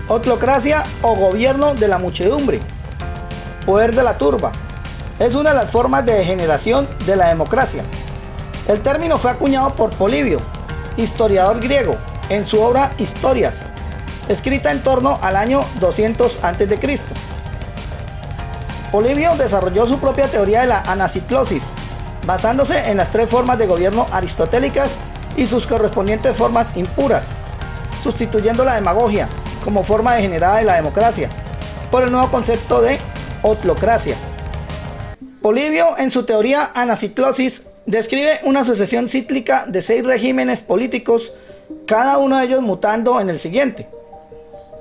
Oclocracia o gobierno de la muchedumbre, poder de la turba, es una de las formas de degeneración de la democracia. El término fue acuñado por Polibio, historiador griego, en su obra Historias, escrita en torno al año 200 a.C. Polibio desarrolló su propia teoría de la anaciclosis, basándose en las tres formas de gobierno aristotélicas y sus correspondientes formas impuras, sustituyendo la demagogia como forma degenerada de la democracia por el nuevo concepto de oclocracia. Polibio, en su teoría anaciclosis, describe una sucesión cíclica de 6 regímenes políticos, cada uno de ellos mutando en el siguiente.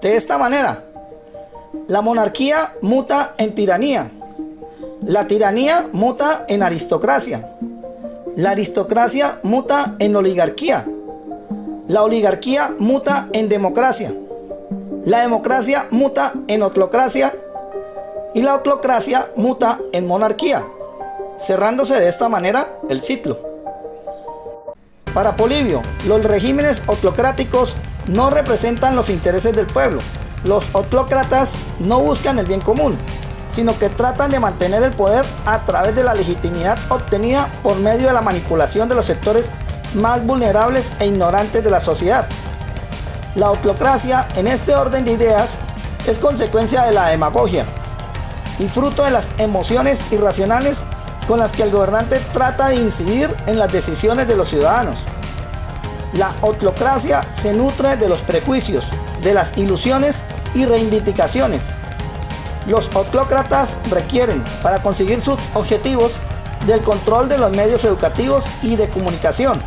De esta manera, la monarquía muta en tiranía, la tiranía muta en aristocracia, la aristocracia muta en oligarquía, la oligarquía muta en democracia, la democracia muta en oclocracia y la oclocracia muta en monarquía, cerrándose de esta manera el ciclo. Para Polibio, los regímenes oclocráticos no representan los intereses del pueblo. Los oclócratas no buscan el bien común, sino que tratan de mantener el poder a través de la legitimidad obtenida por medio de la manipulación de los sectores más vulnerables e ignorantes de la sociedad. La oclocracia, en este orden de ideas, es consecuencia de la demagogia y fruto de las emociones irracionales con las que el gobernante trata de incidir en las decisiones de los ciudadanos. La oclocracia se nutre de los prejuicios, de las ilusiones y reivindicaciones. Los oclócratas requieren, para conseguir sus objetivos, del control de los medios educativos y de comunicación.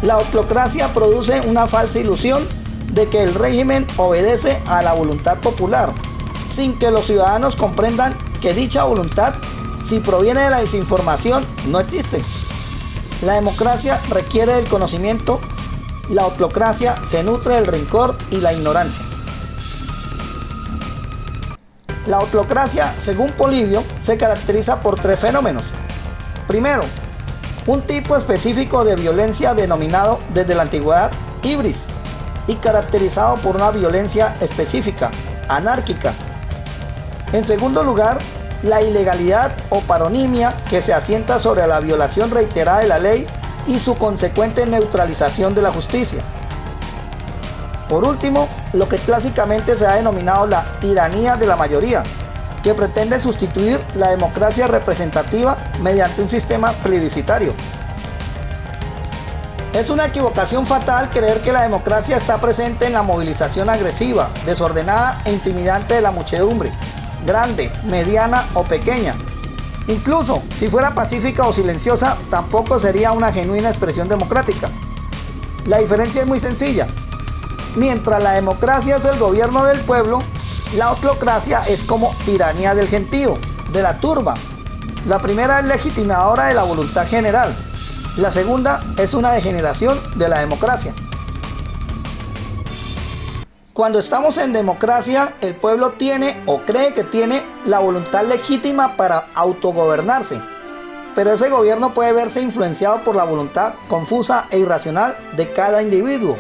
La oclocracia produce una falsa ilusión de que el régimen obedece a la voluntad popular, sin que los ciudadanos comprendan que dicha voluntad, si proviene de la desinformación, no existe. La democracia requiere del conocimiento, la oclocracia se nutre del rencor y la ignorancia. La oclocracia, según Polibio, se caracteriza por 3 fenómenos. Primero, un tipo específico de violencia denominado desde la antigüedad ibris y caracterizado por una violencia específica, anárquica. En segundo lugar, la ilegalidad o paronimia que se asienta sobre la violación reiterada de la ley y su consecuente neutralización de la justicia. Por último, lo que clásicamente se ha denominado la tiranía de la mayoría, que pretende sustituir la democracia representativa mediante un sistema plebiscitario. Es una equivocación fatal creer que la democracia está presente en la movilización agresiva, desordenada e intimidante de la muchedumbre, grande, mediana o pequeña. Incluso si fuera pacífica o silenciosa, tampoco sería una genuina expresión democrática. La diferencia es muy sencilla. Mientras la democracia es el gobierno del pueblo, la oclocracia es como tiranía del gentío, de la turba. La primera es legitimadora de la voluntad general. La segunda es una degeneración de la democracia. Cuando estamos en democracia, el pueblo tiene o cree que tiene la voluntad legítima para autogobernarse, pero ese gobierno puede verse influenciado por la voluntad confusa e irracional de cada individuo,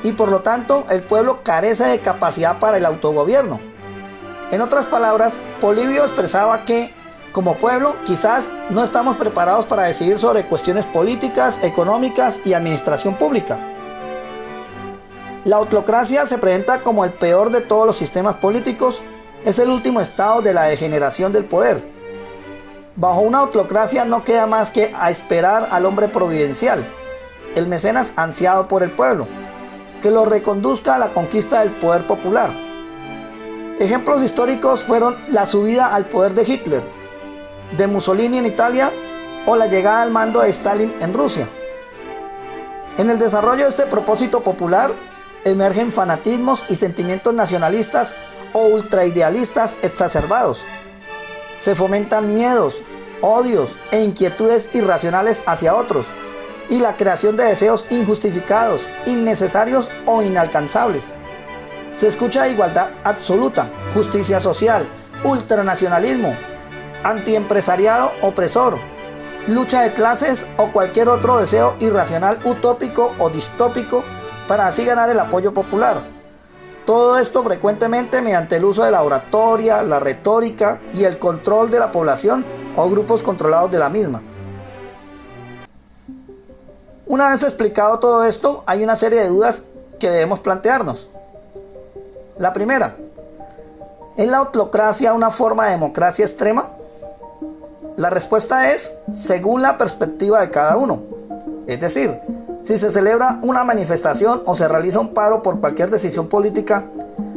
y por lo tanto el pueblo carece de capacidad para el autogobierno. En otras palabras, Polibio expresaba que, como pueblo, quizás no estamos preparados para decidir sobre cuestiones políticas, económicas y administración pública. La oclocracia se presenta como el peor de todos los sistemas políticos, es el último estado de la degeneración del poder. Bajo una oclocracia no queda más que a esperar al hombre providencial, el mecenas ansiado por el pueblo, que lo reconduzca a la conquista del poder popular. Ejemplos históricos fueron la subida al poder de Hitler, de Mussolini en Italia o la llegada al mando de Stalin en Rusia. En el desarrollo de este propósito popular emergen fanatismos y sentimientos nacionalistas o ultraidealistas exacerbados. Se fomentan miedos, odios e inquietudes irracionales hacia otros y la creación de deseos injustificados, innecesarios o inalcanzables. Se escucha igualdad absoluta, justicia social, ultranacionalismo, antiempresariado opresor, lucha de clases o cualquier otro deseo irracional, utópico o distópico para así ganar el apoyo popular. Todo esto frecuentemente mediante el uso de la oratoria, la retórica y el control de la población o grupos controlados de la misma. Una vez explicado todo esto, hay una serie de dudas que debemos plantearnos. La primera, ¿es la autocracia una forma de democracia extrema? La respuesta es, según la perspectiva de cada uno. Es decir, si se celebra una manifestación o se realiza un paro por cualquier decisión política,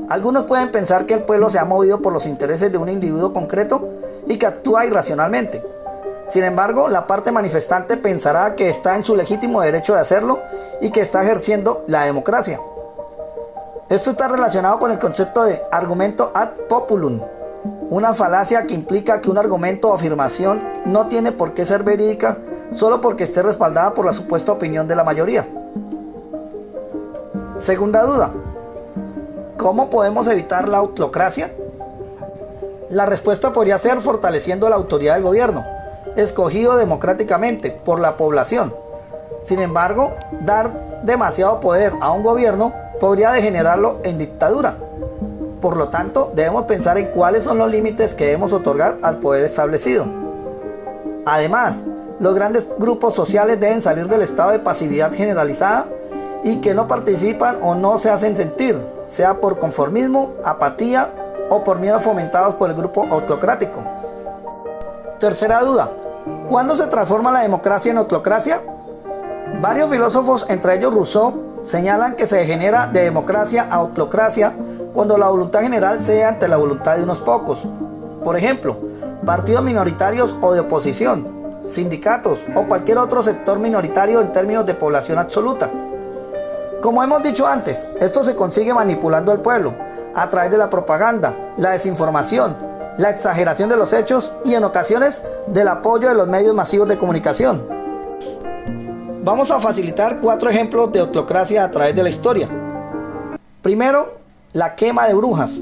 algunos pueden pensar que el pueblo se ha movido por los intereses de un individuo concreto y que actúa irracionalmente. Sin embargo, la parte manifestante pensará que está en su legítimo derecho de hacerlo y que está ejerciendo la democracia. Esto está relacionado con el concepto de argumento ad populum, una falacia que implica que un argumento o afirmación no tiene por qué ser verídica solo porque esté respaldada por la supuesta opinión de la mayoría. Segunda duda, ¿cómo podemos evitar la autocracia? La respuesta podría ser fortaleciendo la autoridad del gobierno, escogido democráticamente por la población. Sin embargo, dar demasiado poder a un gobierno podría degenerarlo en dictadura. Por lo tanto, debemos pensar en cuáles son los límites que debemos otorgar al poder establecido. Además, los grandes grupos sociales deben salir del estado de pasividad generalizada y que no participan o no se hacen sentir, sea por conformismo, apatía o por miedos fomentados por el grupo autocrático. Tercera duda, ¿cuándo se transforma la democracia en autocracia? Varios filósofos, entre ellos Rousseau, señalan que se degenera de democracia a autocracia cuando la voluntad general cede ante la voluntad de unos pocos. Por ejemplo, partidos minoritarios o de oposición, sindicatos o cualquier otro sector minoritario en términos de población absoluta. Como hemos dicho antes, esto se consigue manipulando al pueblo a través de la propaganda, la desinformación, la exageración de los hechos y en ocasiones del apoyo de los medios masivos de comunicación. Vamos a facilitar 4 ejemplos de autocracia a través de la historia. Primero, la quema de brujas.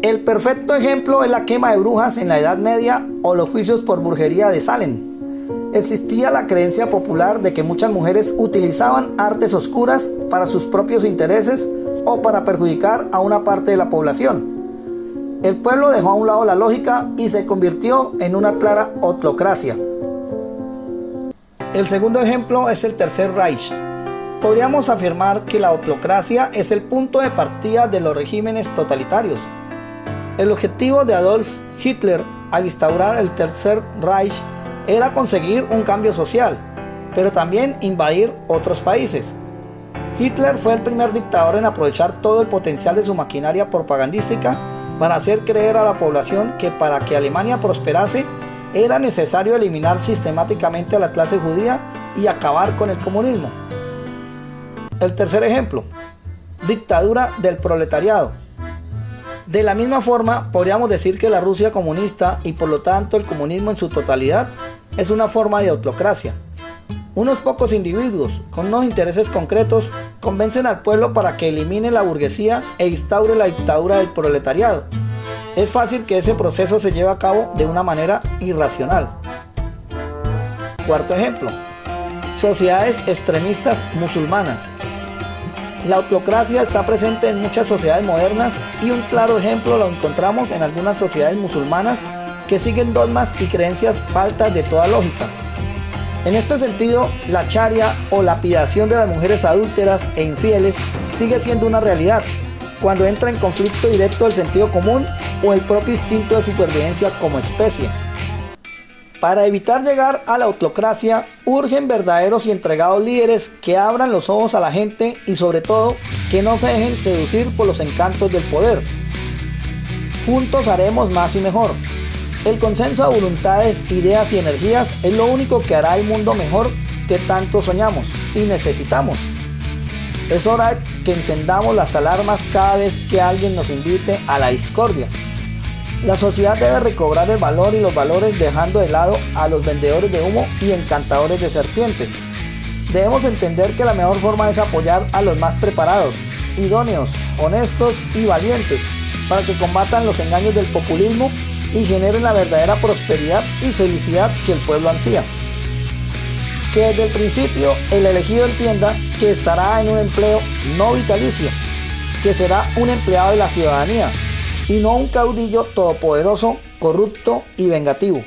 El perfecto ejemplo es la quema de brujas en la Edad Media o los juicios por brujería de Salem. Existía la creencia popular de que muchas mujeres utilizaban artes oscuras para sus propios intereses o para perjudicar a una parte de la población. El pueblo dejó a un lado la lógica y se convirtió en una clara autocracia. El segundo ejemplo es el Tercer Reich. Podríamos afirmar que la autocracia es el punto de partida de los regímenes totalitarios. El objetivo de Adolf Hitler al instaurar el Tercer Reich era conseguir un cambio social, pero también invadir otros países. Hitler fue el primer dictador en aprovechar todo el potencial de su maquinaria propagandística para hacer creer a la población que para que Alemania prosperase era necesario eliminar sistemáticamente a la clase judía y acabar con el comunismo. El tercer ejemplo, dictadura del proletariado. De la misma forma, podríamos decir que la Rusia comunista y por lo tanto el comunismo en su totalidad es una forma de autocracia. Unos pocos individuos con unos intereses concretos convencen al pueblo para que elimine la burguesía e instaure la dictadura del proletariado. Es fácil que ese proceso se lleve a cabo de una manera irracional. Cuarto ejemplo, sociedades extremistas musulmanas. La autocracia está presente en muchas sociedades modernas y un claro ejemplo lo encontramos en algunas sociedades musulmanas que siguen dogmas y creencias faltas de toda lógica. En este sentido, la sharia o lapidación de las mujeres adúlteras e infieles sigue siendo una realidad, cuando entra en conflicto directo el sentido común o el propio instinto de supervivencia como especie. Para evitar llegar a la autocracia, urgen verdaderos y entregados líderes que abran los ojos a la gente y sobre todo, que no se dejen seducir por los encantos del poder. Juntos haremos más y mejor. El consenso de voluntades, ideas y energías es lo único que hará el mundo mejor que tanto soñamos y necesitamos. Es hora que encendamos las alarmas cada vez que alguien nos invite a la discordia. La sociedad debe recobrar el valor y los valores dejando de lado a los vendedores de humo y encantadores de serpientes. Debemos entender que la mejor forma es apoyar a los más preparados, idóneos, honestos y valientes para que combatan los engaños del populismo y generen la verdadera prosperidad y felicidad que el pueblo ansía. Que desde el principio el elegido entienda que estará en un empleo no vitalicio, que será un empleado de la ciudadanía y no un caudillo todopoderoso, corrupto y vengativo.